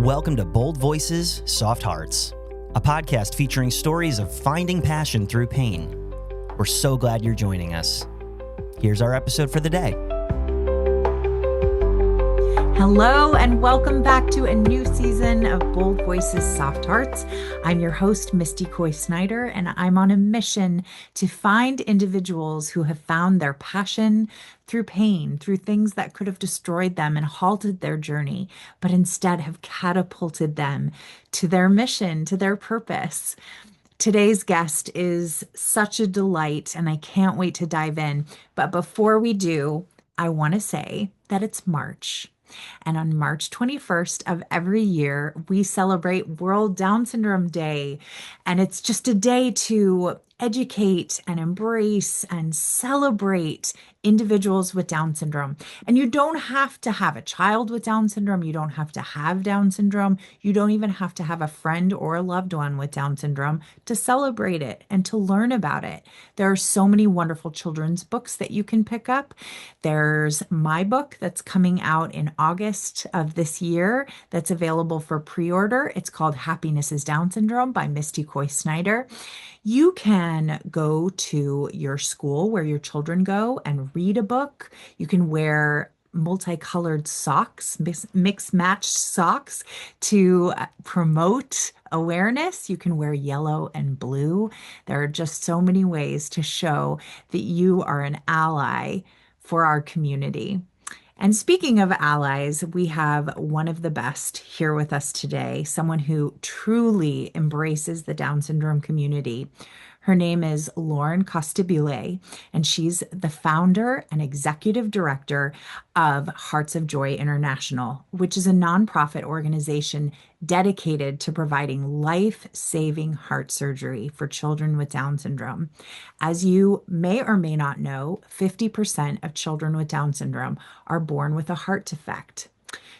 Welcome to Bold Voices, Soft Hearts, a podcast featuring stories of finding passion through pain. We're so glad you're joining us. Here's our episode for the day. Hello, and welcome back to a new season of Bold Voices, Soft Hearts. I'm your host, Misty Snyder, and I'm on a mission to find individuals who have found their passion through pain, through things that could have destroyed them and halted their journey, but instead have catapulted them to their mission, to their purpose. Today's guest is such a delight, and I can't wait to dive in. But before we do, I want to say that it's March. And on March 21st of every year, we celebrate World Down Syndrome Day. And it's just a day to educate and embrace and celebrate individuals with Down syndrome. And you don't have to have a child with Down syndrome. You don't have to have Down syndrome. You don't even have to have a friend or a loved one with Down syndrome to celebrate it and to learn about it. There are so many wonderful children's books that you can pick up. There's my book that's coming out in August of this year that's available for pre-order. It's called Happiness is Down Syndrome by Misty Snyder. You can go to your school where your children go and read a book. You can wear multicolored socks, mix matched socks to promote awareness. You can wear yellow and blue. There are just so many ways to show that you are an ally for our community. And speaking of allies, we have one of the best here with us today, someone who truly embraces the Down syndrome community. Her name is Lauren Costabile, and she's the founder and executive director of Hearts of Joy International, which is a nonprofit organization dedicated to providing life-saving heart surgery for children with Down syndrome. As you may or may not know, 50% of children with Down syndrome are born with a heart defect.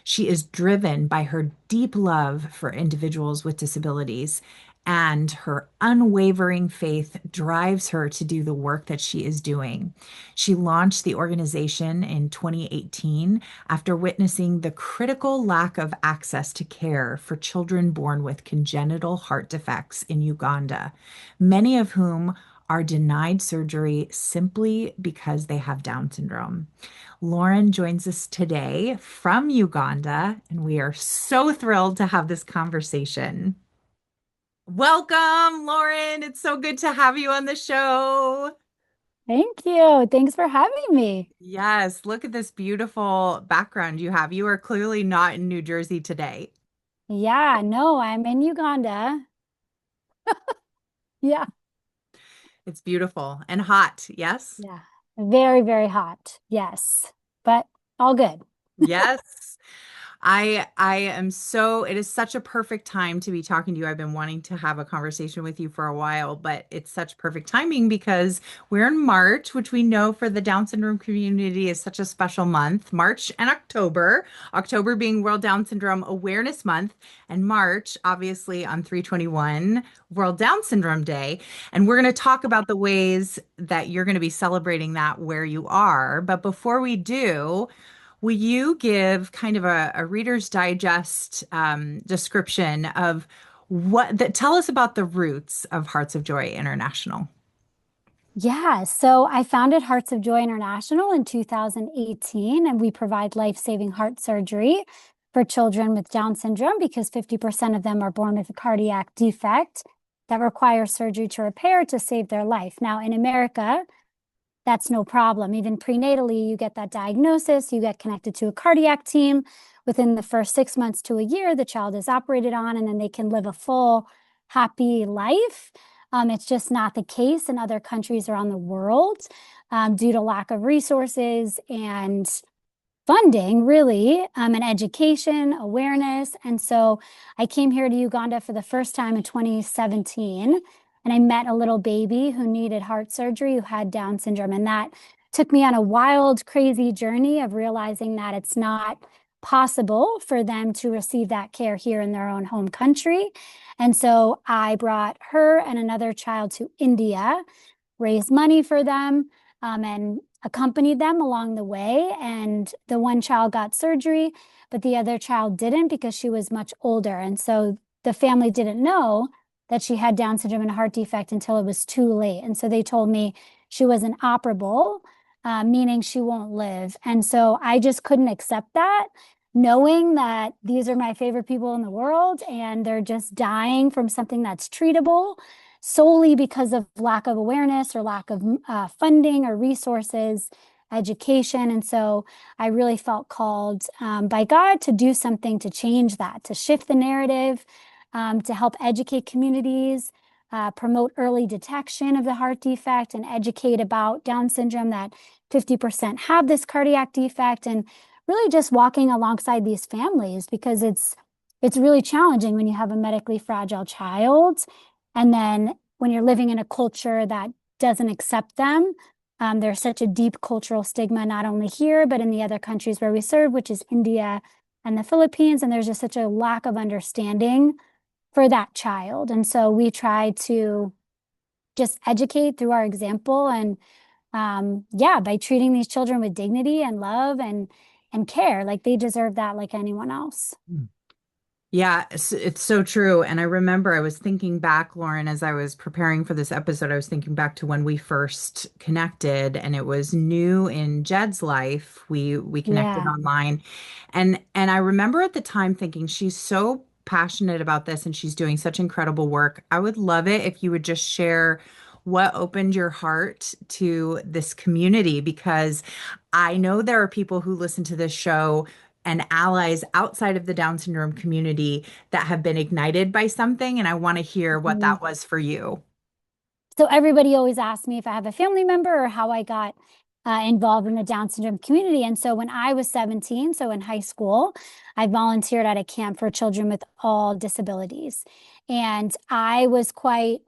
She is driven by her deep love for individuals with disabilities, and her unwavering faith drives her to do the work that she is doing. She launched the organization in 2018 after witnessing the critical lack of access to care for children born with congenital heart defects in Uganda, many of whom are denied surgery simply because they have Down syndrome. Lauren joins us today from Uganda, and we are so thrilled to have this conversation. Welcome, Lauren. It's so good to have you on the show. Thank you. Thanks for having me. Yes, look at this beautiful background you have. You are clearly not in New Jersey today. Yeah, no, I'm in Uganda. Yeah. It's beautiful and hot. Yes? Yeah. Very, very hot. Yes. But all good. Yes. I am so, it is such a perfect time to be talking to you. I've been wanting to have a conversation with you for a while, but it's such perfect timing because we're in March, which we know for the Down syndrome community is such a special month. March and October being World Down Syndrome Awareness Month, and March, obviously on 3/21, World Down Syndrome Day. And we're going to talk about the ways that you're going to be celebrating that where you are. But before we do, will you give kind of a Reader's Digest description of tell us about the roots of Hearts of Joy International? Yeah, so I founded Hearts of Joy International in 2018, and we provide life-saving heart surgery for children with Down syndrome because 50% of them are born with a cardiac defect that requires surgery to repair to save their life. Now, in America, that's no problem. Even prenatally, you get that diagnosis, you get connected to a cardiac team. Within the first 6 months to a year, the child is operated on, and then they can live a full, happy life. It's just not the case in other countries around the world due to lack of resources and funding, really, and education, awareness. And so I came here to Uganda for the first time in 2017. And I met a little baby who needed heart surgery, who had Down syndrome. And that took me on a wild, crazy journey of realizing that it's not possible for them to receive that care here in their own home country. And so I brought her and another child to India, raised money for them, and accompanied them along the way. And the one child got surgery, but the other child didn't because she was much older. And so the family didn't know that she had Down syndrome and a heart defect until it was too late. And so they told me she was inoperable, meaning she won't live. And so I just couldn't accept that, knowing that these are my favorite people in the world and they're just dying from something that's treatable solely because of lack of awareness or lack of funding or resources, education. And so I really felt called by God to do something to change that, to shift the narrative, to help educate communities, promote early detection of the heart defect, and educate about Down syndrome, that 50% have this cardiac defect, and really just walking alongside these families, because it's really challenging when you have a medically fragile child. And then when you're living in a culture that doesn't accept them, there's such a deep cultural stigma, not only here, but in the other countries where we serve, which is India and the Philippines. And there's just such a lack of understanding for that child. And so we try to just educate through our example and by treating these children with dignity and love and care, like they deserve that like anyone else. Yeah, it's so true. And I remember I was thinking back, Lauren, as I was preparing for this episode, I was thinking back to when we first connected, and it was new in Jed's life. We connected Yeah. online. And I remember at the time thinking, she's so passionate about this and she's doing such incredible work. I would love it if you would just share what opened your heart to this community, because I know there are people who listen to this show and allies outside of the Down syndrome community that have been ignited by something. And I want to hear what Mhm. that was for you. So everybody always asks me if I have a family member or how I got involved in the Down syndrome community. And so when I was 17, so in high school, I volunteered at a camp for children with all disabilities. And I was quite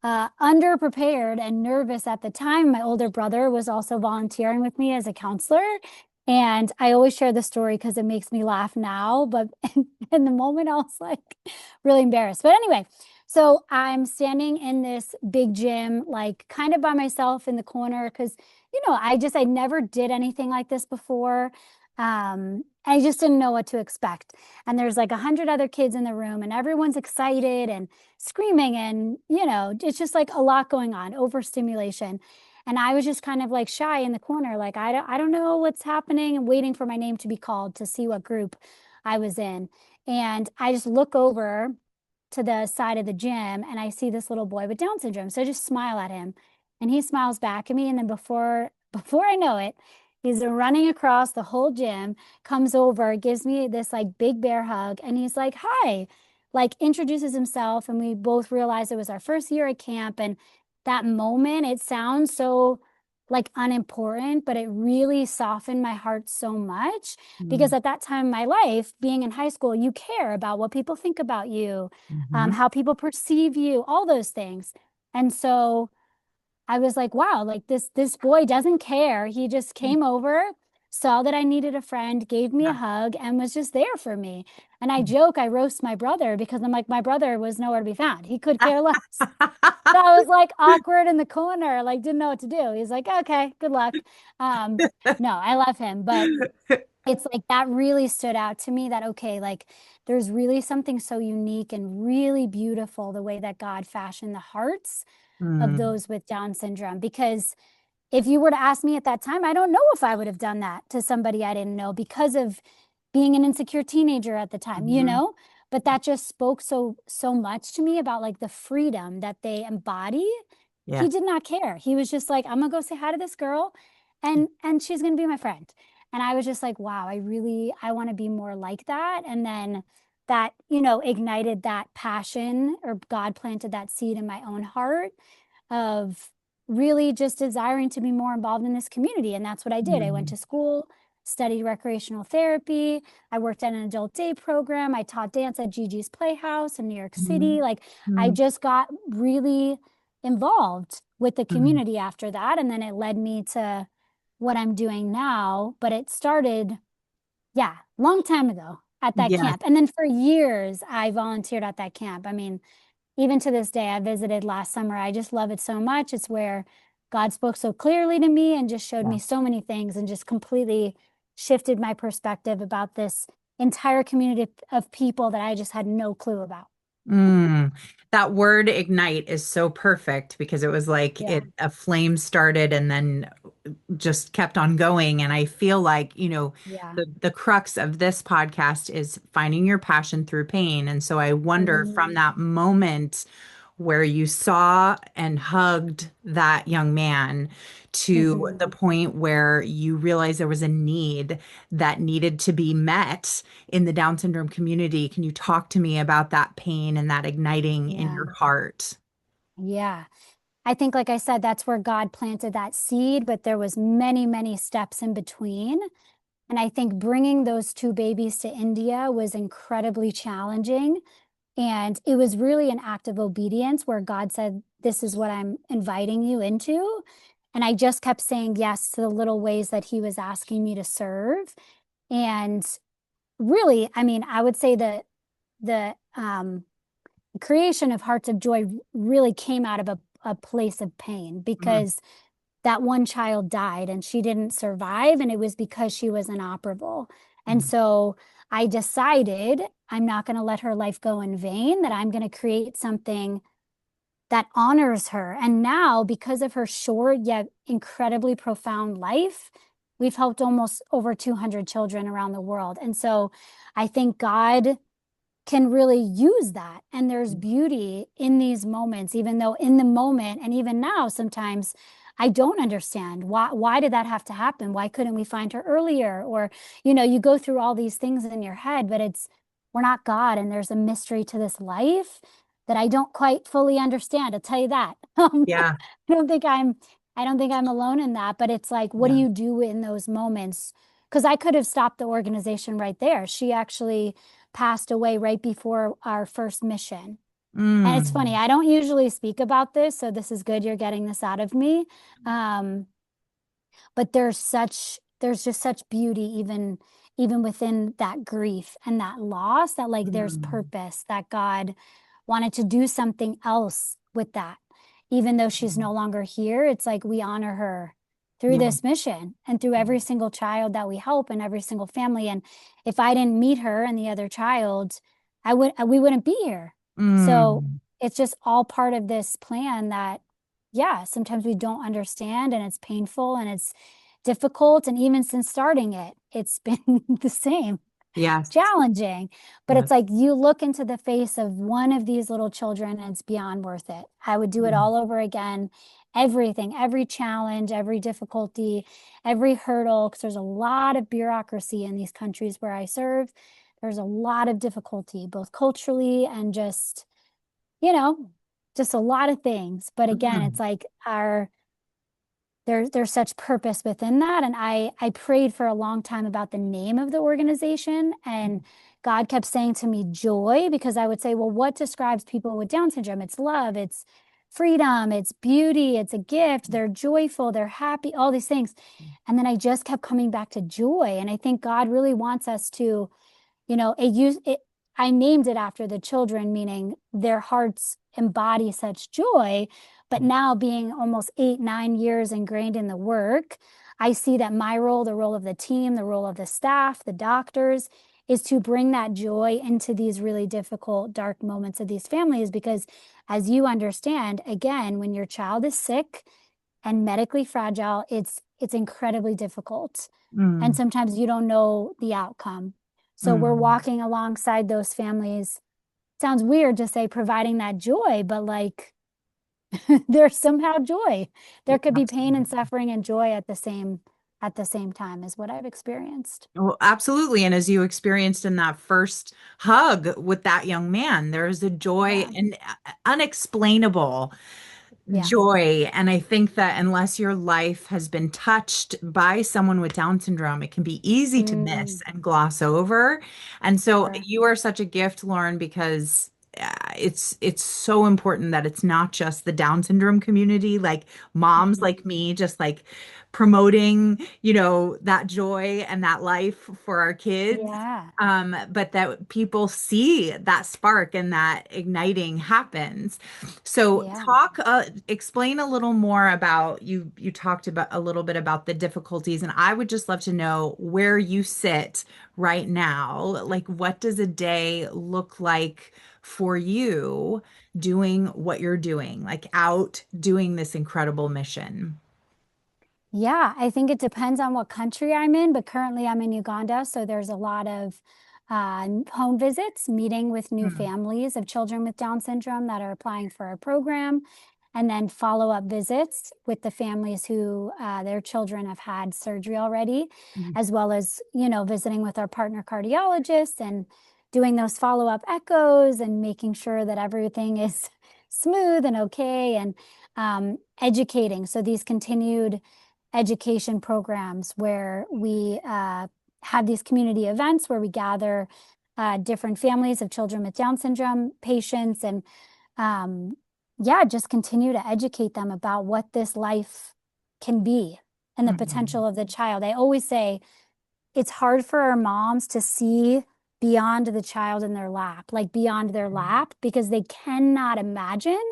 underprepared and nervous at the time. My older brother was also volunteering with me as a counselor. And I always share the story because it makes me laugh now, but in the moment I was like really embarrassed. But anyway, so I'm standing in this big gym, like kind of by myself in the corner because, I never did anything like this before. I just didn't know what to expect. And there's like 100 other kids in the room and everyone's excited and screaming and, it's just like a lot going on, overstimulation. And I was just kind of like shy in the corner, like I don't know what's happening, and waiting for my name to be called to see what group I was in. And I just look over to the side of the gym and I see this little boy with Down syndrome. So I just smile at him and he smiles back at me. And then before I know it, he's running across the whole gym, comes over, gives me this like big bear hug, and he's like, "Hi," like introduces himself. And we both realized it was our first year at camp. And that moment, it sounds so like unimportant, but it really softened my heart so much because at that time in my life, being in high school, you care about what people think about you, Mm-hmm. how people perceive you, all those things. And so I was like, wow, like this boy doesn't care. He just came over, saw that I needed a friend, gave me a hug, and was just there for me. And I joke, I roast my brother because I'm like, my brother was nowhere to be found. He could care less. So I was like awkward in the corner, like didn't know what to do. He's like, okay, good luck. Um, no, I love him, but it's like that really stood out to me that, okay, like there's really something so unique and really beautiful the way that God fashioned the hearts of Mm, those with Down syndrome. Because if you were to ask me at that time, I don't know if I would have done that to somebody I didn't know because of being an insecure teenager at the time, mhm. But that just spoke so much to me about like the freedom that they embody. Yeah. He did not care. He was just like, I'm gonna go say hi to this girl and she's gonna be my friend. And I was just like, wow, I want to be more like that. And then that, ignited that passion, or God planted that seed in my own heart of really just desiring to be more involved in this community. And that's what I did. I went Mm, to school, studied recreational therapy. I worked at an adult day program. I taught dance at Gigi's Playhouse in New York mm, City. Like I mm, just got really involved with the mm. community after that. And then it led me to what I'm doing now. But it started, yeah, long time ago at that Yes. camp. And then for years, I volunteered at that camp. I mean, even to this day, I visited last summer. I just love it so much. It's where God spoke so clearly to me and just showed Yeah. me so many things and just completely shifted my perspective about this entire community of people that I just had no clue about. Mm, that word ignite is so perfect because it was like Yeah. it a flame started and then just kept on going. And I feel like, Yeah. the crux of this podcast is finding your passion through pain. And so I wonder from Mhm. that moment where you saw and hugged that young man to Mhm. the point where you realized there was a need that needed to be met in the Down syndrome community. Can you talk to me about that pain and that igniting in Yeah. your heart? Yeah. I think, like I said, that's where God planted that seed, but there was many, many steps in between. And I think bringing those two babies to India was incredibly challenging. And it was really an act of obedience where God said, "This is what I'm inviting you into." And I just kept saying yes to the little ways that He was asking me to serve. And really, I mean, I would say that the creation of Hearts of Joy really came out of a place of pain Mm, because that one child died and she didn't survive, and it was because she was inoperable. And mm, so I decided I'm not going to let her life go in vain, that I'm going to create something that honors her. And now, because of her short yet incredibly profound life, we've helped almost over 200 children around the world. And so I think God can really use that. And there's beauty in these moments, even though in the moment and even now, sometimes I don't understand why did that have to happen? Why couldn't we find her earlier? Or, you go through all these things in your head, but we're not God, and there's a mystery to this life that I don't quite fully understand. I'll tell you that. yeah, don't think I'm I don't think I'm alone in that, but it's like, what do yeah. you do in those moments? Because I could have stopped the organization right there. She actually passed away right before our first mission. And it's funny, Mm, I don't usually speak about this, so this is good you're getting this out of me. Um, but there's just such beauty even within that grief and that loss, that like there's mm, purpose, that God wanted to do something else with that. Even though she's mm. no longer here, it's like we honor her through Yeah. this mission and through every single child that we help and every single family. And if I didn't meet her and the other child, we wouldn't be here. So Mm, it's just all part of this plan that, yeah, sometimes we don't understand, and it's painful and it's difficult. And even since starting it, it's been the same, yes. challenging. But it's Yes. like you look into the face of one of these little children and it's beyond worth it. I would do it Mm, all over again. Everything, every challenge, every difficulty, every hurdle, because there's a lot of bureaucracy in these countries where I serve. There's a lot of difficulty, both culturally and you know, just a lot of things. But again, mm, it's like there's such purpose within that. And I prayed for a long time about the name of the organization, and God kept saying to me joy, because I would say, well, what describes people with Down syndrome? It's love, it's freedom, it's beauty, it's a gift, they're joyful, they're happy, all these things. And then I just kept coming back to joy. And I think God really wants us to, I named it after the children, meaning their hearts embody such joy. But now, being almost 8, 9 years ingrained in the work, I see that my role, the role of the team, the role of the staff, the doctors, is to bring that joy into these really difficult, dark moments of these families. Because as you understand, again, when your child is sick and medically fragile, it's incredibly difficult. And mm, sometimes you don't know the outcome. So we're mm. walking alongside those families. Sounds weird to say providing that joy, but like there's somehow joy. There could be pain and Absolutely. suffering and joy at the same time, is what I've experienced. Well, absolutely. And as you experienced in that first hug with that young man, there's a joy Yeah. and unexplainable Yeah. joy. And I think that unless your life has been touched by someone with Down syndrome, it can be easy to Mm, miss and gloss over. And so sure. you are such a gift, Lauren, because it's so important that it's not just the Down syndrome community, like moms Mhm. like me, just like promoting, that joy and that life for our kids. Yeah. But that people see that spark and that igniting happens. So Yeah. explain a little more about you talked about a little bit about the difficulties, and I would just love to know where you sit right now. Like, what does a day look like for you doing what you're doing, like out doing this incredible mission? Yeah, I think it depends on what country I'm in, but currently I'm in Uganda, so there's a lot of home visits, meeting with new Mm, families of children with Down syndrome that are applying for our program, and then follow-up visits with the families who their children have had surgery already, mm, as well as, visiting with our partner cardiologists and doing those follow-up echoes and making sure that everything is smooth and okay, and educating. So these continued education programs where we have these community events where we gather different families of children with Down syndrome patients, and um, yeah, just continue to educate them about what this life can be and the mm, potential of the child. I always say it's hard for our moms to see beyond the child in their lap, like beyond their lap, because they cannot imagine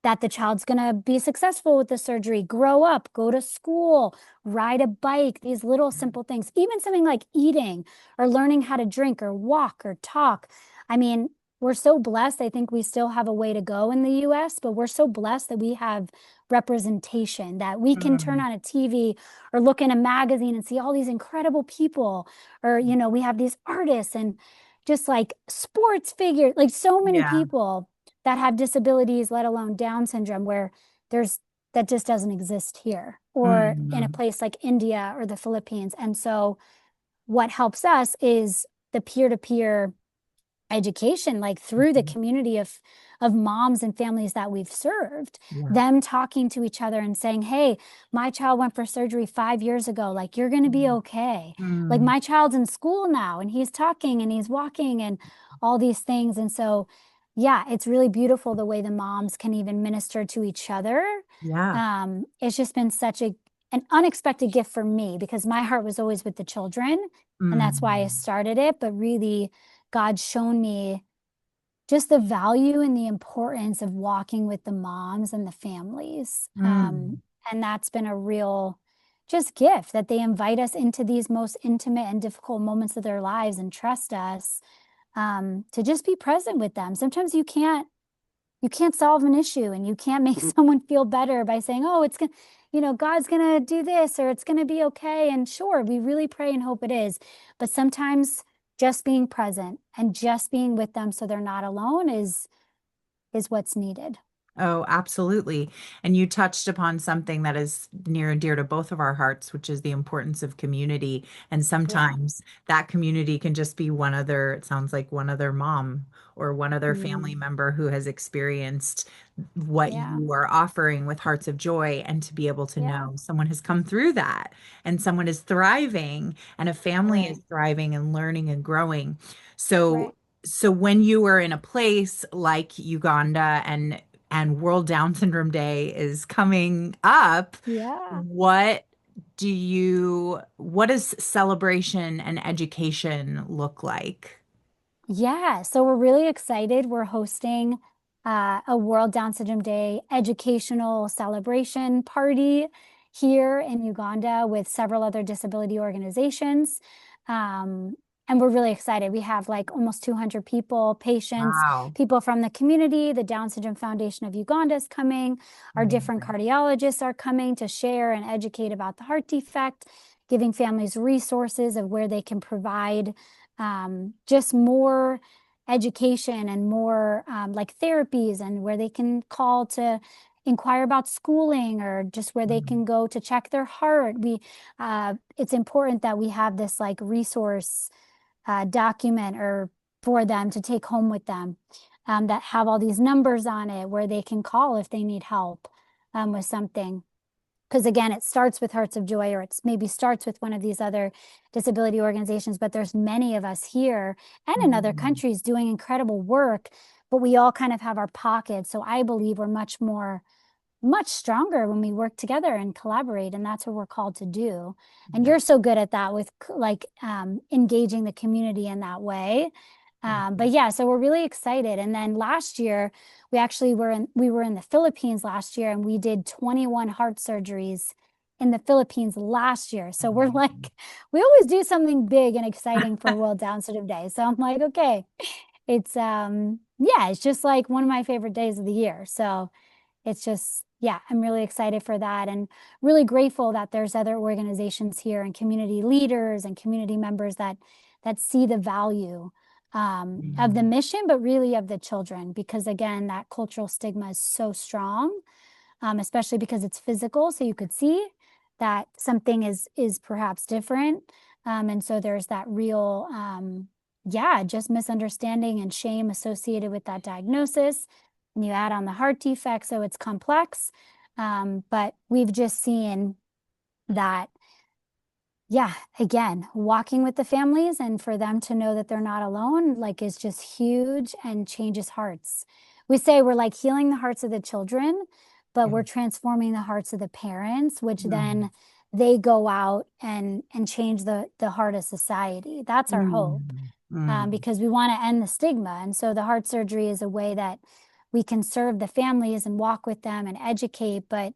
that the child's going to be successful with the surgery, grow up, go to school, ride a bike, these little simple things, even something like eating or learning how to drink or walk or talk. I mean, we're so blessed. I think we still have a way to go in the US, but we're so blessed that we have representation, that we can turn mm. on a TV or look in a magazine and see all these incredible people, or, we have these artists and just like sports figures, like so many Yeah. people that have disabilities, let alone Down syndrome, where there's that just doesn't exist here or in a Mm, place like India or the Philippines. And so what helps us is the peer-to-peer education, like through the mhm. community of moms and families that we've served, Yeah. them talking to each other and saying, hey, my child went for surgery 5 years ago, like you're going to be Mm, okay. Like mm, my child's in school now and he's talking and he's walking and all these things. And so yeah, it's really beautiful the way the moms can even minister to each other. yeah. It's just been such an unexpected gift for me because my heart was always with the children, and that's why I Mm, started it. But really, God's shown me just the value and the importance of walking with the moms and the families. mm. And that's been a real just gift that they invite us into these most intimate and difficult moments of their lives and trust us to just be present with them. Sometimes you can't solve an issue and you can't make someone feel better by saying, oh, it's gonna, God's gonna do this or it's gonna be okay. And sure, we really pray and hope it is. But sometimes just being present and just being with them so they're not alone is what's needed. Oh, absolutely. And you touched upon something that is near and dear to both of our hearts, which is the importance of community. And Yeah. sometimes that community can just be one other, it sounds like one other mom or one other family Mm, member who has experienced what yeah. you are offering with Hearts of Joy, and to be able to Yeah. know someone has come through that and someone is thriving and a family is Right. thriving and learning and growing. Right. So when you were in a place like Uganda and World Down Syndrome Day is coming up, Yeah. what does celebration and education look like? Yeah, so we're really excited. We're hosting a World Down Syndrome Day educational celebration party here in Uganda with several other disability organizations. Um, and we're really excited. We have like almost 200 people, patients, Wow. people from the community. The Down Syndrome Foundation of Uganda is coming. Our different Amazing. cardiologists are coming to share and educate about the heart defect, giving families resources of where they can provide just more education and more like therapies, and where they can call to inquire about schooling or just where they Mhm. can go to check their heart. It's important that we have this like resource document or for them to take home with them that have all these numbers on it where they can call if they need help with something. because again, it starts with Hearts of Joy, or it's maybe starts with one of these other disability organizations, but there's many of us here and in other countries doing incredible work, but we all kind of have our pockets. So I believe we're much stronger when we work together and collaborate, and that's what we're called to do. And you're so good at that with like engaging the community in that way. But yeah, so we're really excited. And then last year, we were in the Philippines last year, and we did 21 heart surgeries in the Philippines last year. So we're like, we always do something big and exciting for World Down Syndrome Day. So I'm like, okay, it's yeah, it's just like one of my favorite days of the year. So it's just, yeah, I'm really excited for that, and really grateful that there's other organizations here and community leaders and community members that see the value of the mission, but really of the children, because again, that cultural stigma is so strong, especially because it's physical. So you could see that something is perhaps different. And so there's that real, yeah, just misunderstanding and shame associated with that diagnosis. And you add on the heart defect, so it's complex. But we've just seen that, yeah, again, walking with the families and for them to know that they're not alone, like, is just huge and changes hearts. We say we're like healing the hearts of the children, but we're transforming the hearts of the parents, which then they go out and change the heart of society. That's our hope, because we want to end the stigma. And so the heart surgery is a way that we can serve the families and walk with them and educate, but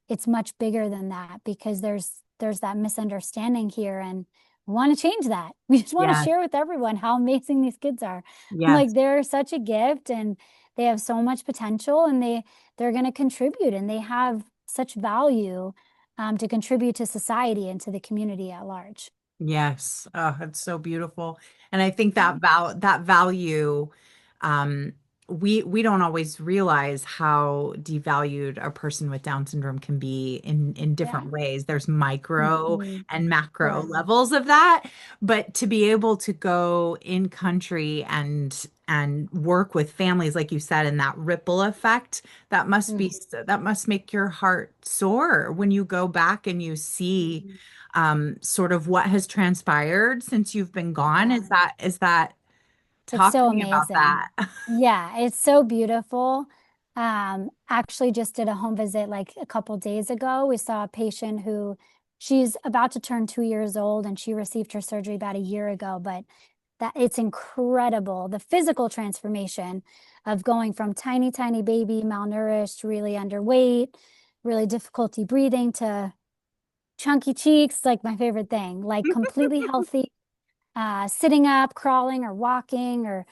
it's much bigger than that, because there's that misunderstanding here, and we want to change that. We just want to share with everyone how amazing these kids are. Like, they're such a gift, and they have so much potential, and they're going to contribute, and they have such value to contribute to society and to the community at large. Yes. Oh, it's so beautiful. And I think that value, um, we don't always realize how devalued a person with Down syndrome can be in different ways. There's micro and macro levels of that, but to be able to go in country and work with families, like you said, and that ripple effect, that must be that must make your heart soar when you go back and you see sort of what has transpired since you've been gone. Is that It's talk so to me about amazing. that? Yeah, it's so beautiful. Actually just did a home visit like a couple days ago. We saw a patient who, she's about to turn 2 years old, and she received her surgery about a year ago, but that it's incredible, the physical transformation of going from tiny, tiny baby, malnourished, really underweight, really difficulty breathing, to chunky cheeks, like my favorite thing, like completely healthy, sitting up, crawling or walking, or,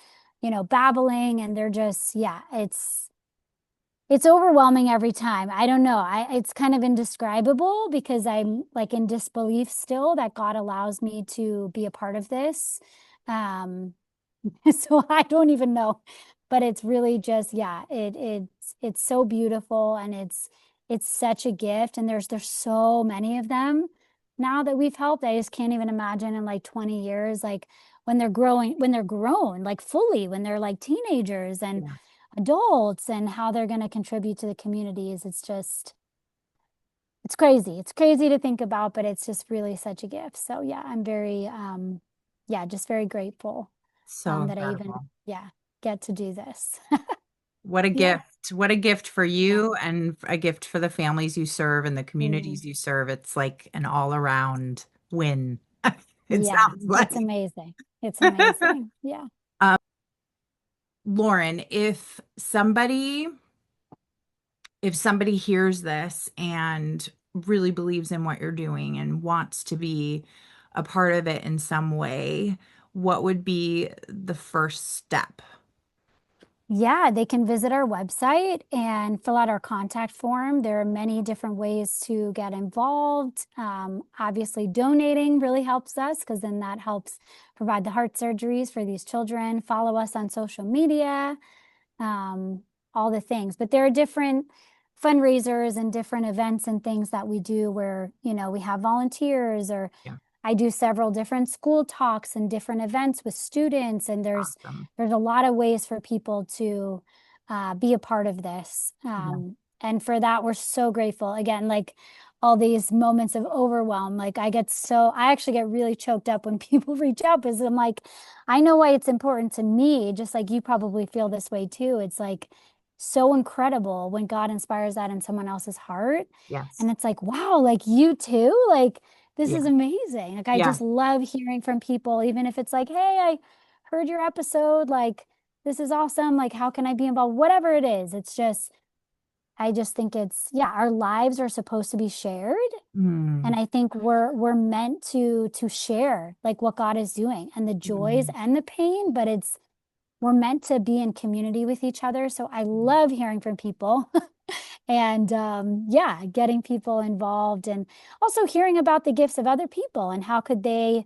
babbling. And they're just, yeah, it's overwhelming every time. I don't know. It's kind of indescribable, because I'm like in disbelief still that God allows me to be a part of this. So I don't even know, but it's really just, yeah, it's so beautiful, and it's such a gift. And there's so many of them now that we've helped. I just can't even imagine in like 20 years, like when they're grown, like fully, when they're like teenagers and adults, and how they're going to contribute to the communities. It's crazy. It's crazy to think about, but it's just really such a gift. So yeah, I'm very, yeah, just very grateful So that I even, incredible. get to do this. What a Yeah. gift. What a gift for Yeah. you, and a gift for the families you serve and the Mm. communities you serve. It's like an all-around win. It Yeah, sounds it's like. amazing. It's amazing. Yeah. Lauren, if somebody hears this and really believes in what you're doing and wants to be a part of it in some way, what would be the first step? Yeah, they can visit our website and fill out our contact form. There are many different ways to get involved. Obviously, donating really helps us, because then that helps provide the heart surgeries for these children. Follow us on social media, all the things. But there are different fundraisers and different events and things that we do where, we have volunteers, or Yeah, I do several different school talks and different events with students, and awesome. there's a lot of ways for people to be a part of this. Yeah. And for that, we're so grateful. Again, like all these moments of overwhelm. Like I actually get really choked up when people reach out because I'm like, I know why it's important to me, just like you probably feel this way too. It's like so incredible when God inspires that in someone else's heart. Yes. And it's like, wow, like you too, like this Yeah. is amazing. Like I Yeah. just love hearing from people, even if it's like, hey, I heard your episode, like this is awesome. Like, how can I be involved? Whatever it is, I just think yeah, our lives are supposed to be shared. And Mm, I think we're meant to share like what God is doing and the joys mm, and the pain, but we're meant to be in community with each other. So I love hearing from people and yeah, getting people involved and also hearing about the gifts of other people and how could they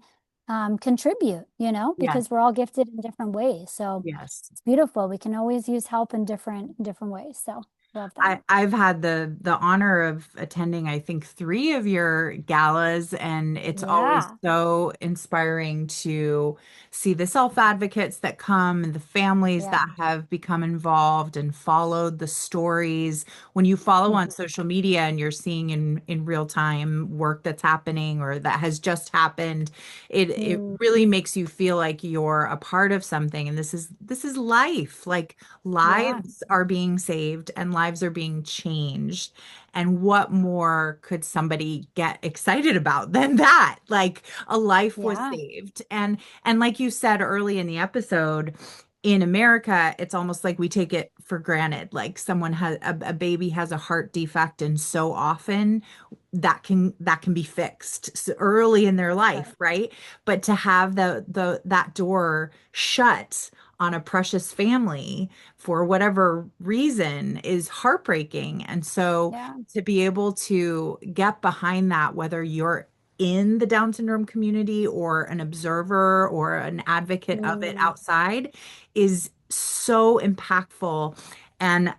contribute, yes. because we're all gifted in different ways. So Yes. it's beautiful. We can always use help in different ways. So love that. I've had the honor of attending, I think, three of your galas, and it's always Yeah. so inspiring to see the self-advocates that come and the families Yeah. that have become involved and followed the stories. When you follow on Mhm. social media and you're seeing in real time work that's happening or that has just happened, it Mm, really makes you feel like you're a part of something. And this is life. Like yeah. lives are being saved and lives are being changed. And what more could somebody get excited about than that? Like a life was Yeah. saved. And like you said early in the episode, in America, it's almost like we take it for granted. Like someone has a baby has a heart defect, and so often that can be fixed early in their life, Right. right? But to have the that door shut on a precious family for whatever reason is heartbreaking. And so Yeah. to be able to get behind that, whether you're in the Down syndrome community or an observer or an advocate of it Mm, outside, is so impactful. And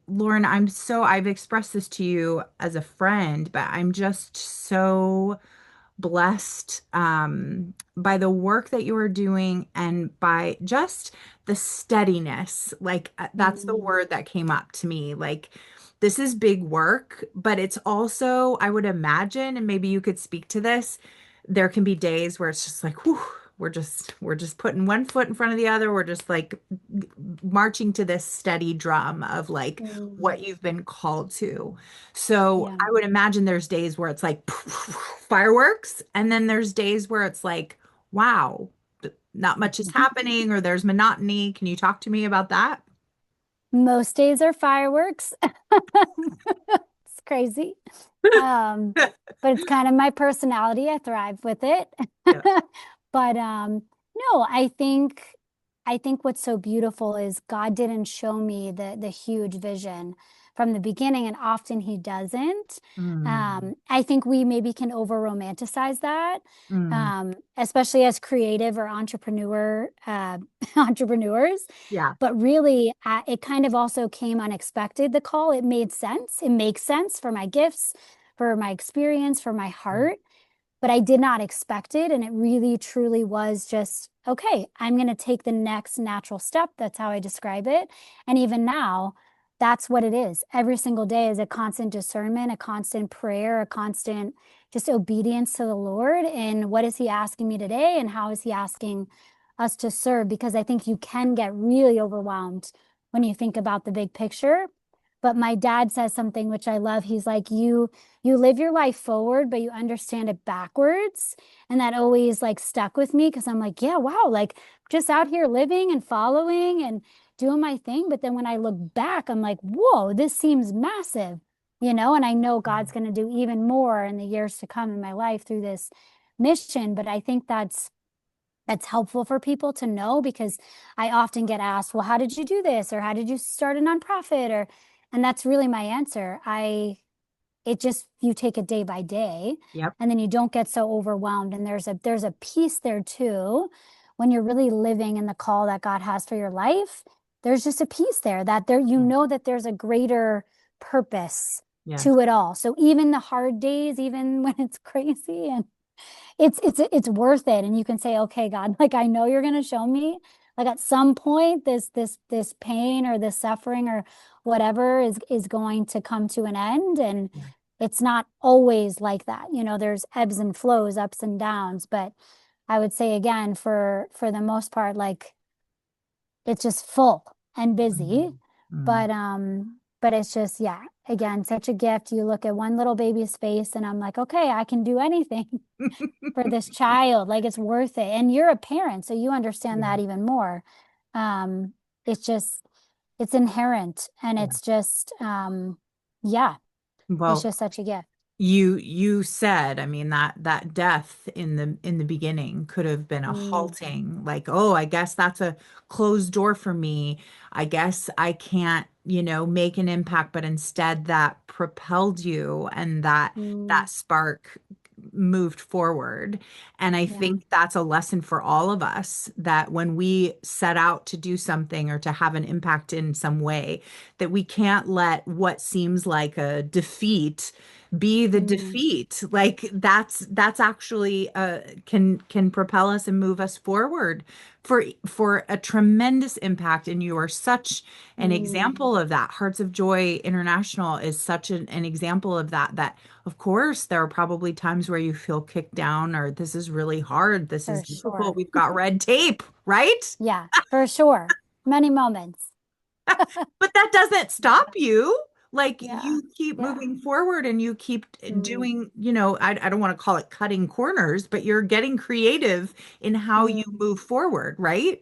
Lauren, I've expressed this to you as a friend, but I'm just so blessed by the work that you are doing and by just the steadiness. Like that's the mm, word that came up to me. Like this is big work, but it's also, I would imagine, and maybe you could speak to this, there can be days where it's just like, whew, we're just putting one foot in front of the other. We're just like marching to this steady drum of like mm. what you've been called to. So Yeah. I would imagine there's days where it's like fireworks, and then there's days where it's like, wow, not much is happening, or there's monotony. Can you talk to me about that? Most days are fireworks. It's crazy. Um, but it's kind of my personality. I thrive with it. Yeah. But no, I think what's so beautiful is God didn't show me the huge vision from the beginning, and often he doesn't. Mm, I think we maybe can over romanticize that, mm, especially as creative or entrepreneurs. yeah. But really, it kind of also came unexpected, the call. It made sense. It makes sense for my gifts, for my experience, for my heart, but I did not expect it. And it really, truly was just, okay, I'm going to take the next natural step. That's how I describe it. And even now, that's what it is. Every single day is a constant discernment, a constant prayer, a constant just obedience to the Lord. And what is he asking me today? And how is he asking us to serve? Because I think you can get really overwhelmed when you think about the big picture. But my dad says something which I love. He's like, you live your life forward, but you understand it backwards. And that always like stuck with me because I'm like, yeah, wow, like just out here living and following and doing my thing. But then when I look back, I'm like, whoa, this seems massive, and I know God's going to do even more in the years to come in my life through this mission. But I think that's helpful for people to know because I often get asked, well, how did you do this? Or how did you start a nonprofit? And that's really my answer. It just, you take it day by day Yep. and then you don't get so overwhelmed. And there's a piece there too. When you're really living in the call that God has for your life, there's just a piece there that you know that there's a greater purpose Yes. to it all. So even the hard days, even when it's crazy and it's worth it. And you can say, okay, God, like I know you're going to show me like at some point this pain or this suffering or whatever is going to come to an end. And Yeah. it's not always like that. You know, there's ebbs and flows, ups and downs, but I would say again, for the most part, like it's just full and busy. But it's just, yeah, again, such a gift. You look at one little baby's face and I'm like, okay, I can do anything for this child. Like it's worth it. And you're a parent, so you understand that even more. It's just, it's inherent and it's just, yeah, it's Well, just such a gift. you said, I mean, that death in the beginning could have been a Mm, halting, like, oh, I guess that's a closed door for me. I guess I can't, make an impact, but instead that propelled you, and that mm, spark moved forward. And I yeah. think that's a lesson for all of us, that when we set out to do something or to have an impact in some way, that we can't let what seems like a defeat be the Mm, defeat. Like that's actually can propel us and move us forward for a tremendous impact. And you are such an mm, example of that. Hearts of Joy International is such an example of that of course there are probably times where you feel kicked down, or this is really hard, this is for difficult, sure. we've got red tape, right? Yeah, for sure. Many moments. But that doesn't stop you. Like, Yeah. you keep Yeah. moving forward and you keep Mm, doing, I don't want to call it cutting corners, but you're getting creative in how you mm. move forward, right?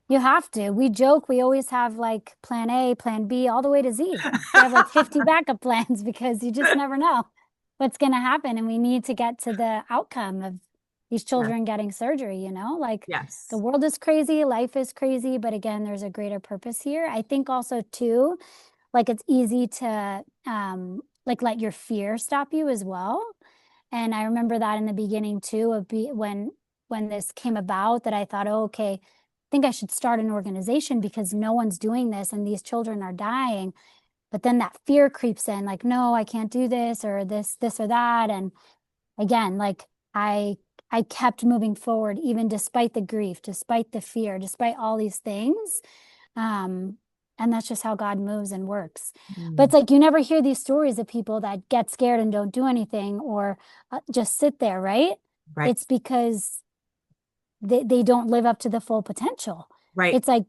You have to. We joke, we always have like plan A, plan B, all the way to Z. We have like 50 backup plans because you just never know what's going to happen. And we need to get to the outcome of these Yeah. children getting surgery, you know? Like the Yes. world is crazy, life is crazy, but again, there's a greater purpose here. I think also too, like it's easy to like let your fear stop you as well. And I remember that in the beginning too, when this came about, that I thought, oh, okay, I think I should start an organization because no one's doing this and these children are dying. But then that fear creeps in, like, no, I can't do this or this or that. And again, like I kept moving forward, even despite the grief, despite the fear, despite all these things. Um, and that's just how God moves and works. But Mm. it's like you never hear these stories of people that get scared and don't do anything or just sit there, right? Right. It's because they don't live up to the full potential. Right. It's like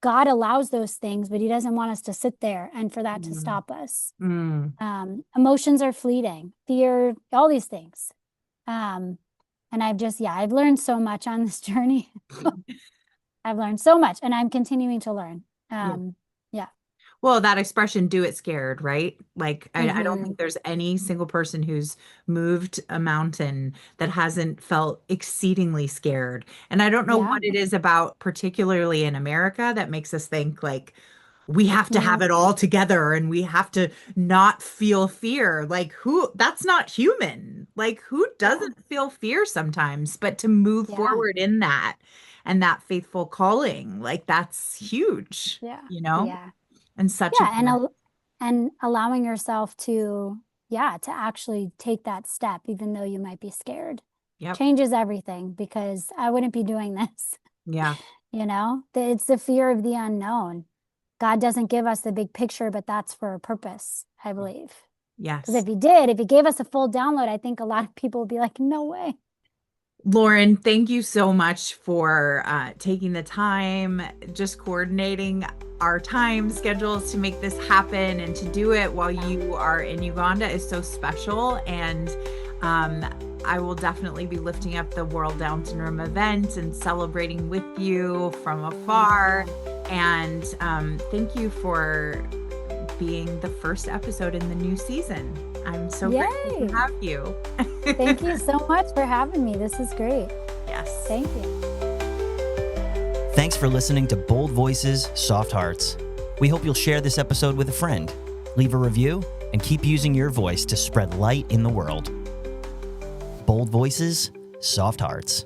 God allows those things, but he doesn't want us to sit there and for that to Mm. stop us. Mm. Emotions are fleeting, fear, all these things. Um, and I've learned so much on this journey. I've learned so much and I'm continuing to learn. Yeah. Yeah. Well, that expression, do it scared, right? Like, I don't Hmm. think there's any single person who's moved a mountain that hasn't felt exceedingly scared. And I don't know Yeah. what it is about, particularly in America, that makes us think like we have to have Nope. it all together and we have to not feel fear. Like, that's not human. Like, who Yeah. doesn't feel fear sometimes? But to move Yeah. forward in that and that faithful calling, like, that's huge, Yeah. you know? Yeah. And such a Yeah. gift. And allowing yourself to, yeah, to actually take that step, even though you might be scared, Yep. changes everything because I wouldn't be doing this. Yeah. You know, it's the fear of the unknown. God doesn't give us the big picture, but that's for a purpose, I believe. Because Yes. if he gave us a full download, I think a lot of people would be like, no way. Lauren, thank you so much for taking the time, just coordinating our time schedules to make this happen, and to do it while you are in Uganda is so special. And I will definitely be lifting up the World Down Syndrome event and celebrating with you from afar. And thank you for being the first episode in the new season. I'm so grateful Yay. to have you. Thank you so much for having me. This is great. Yes. Thank you. Thanks for listening to Bold Voices, Soft Hearts. We hope you'll share this episode with a friend, leave a review, and keep using your voice to spread light in the world. Bold Voices, Soft Hearts.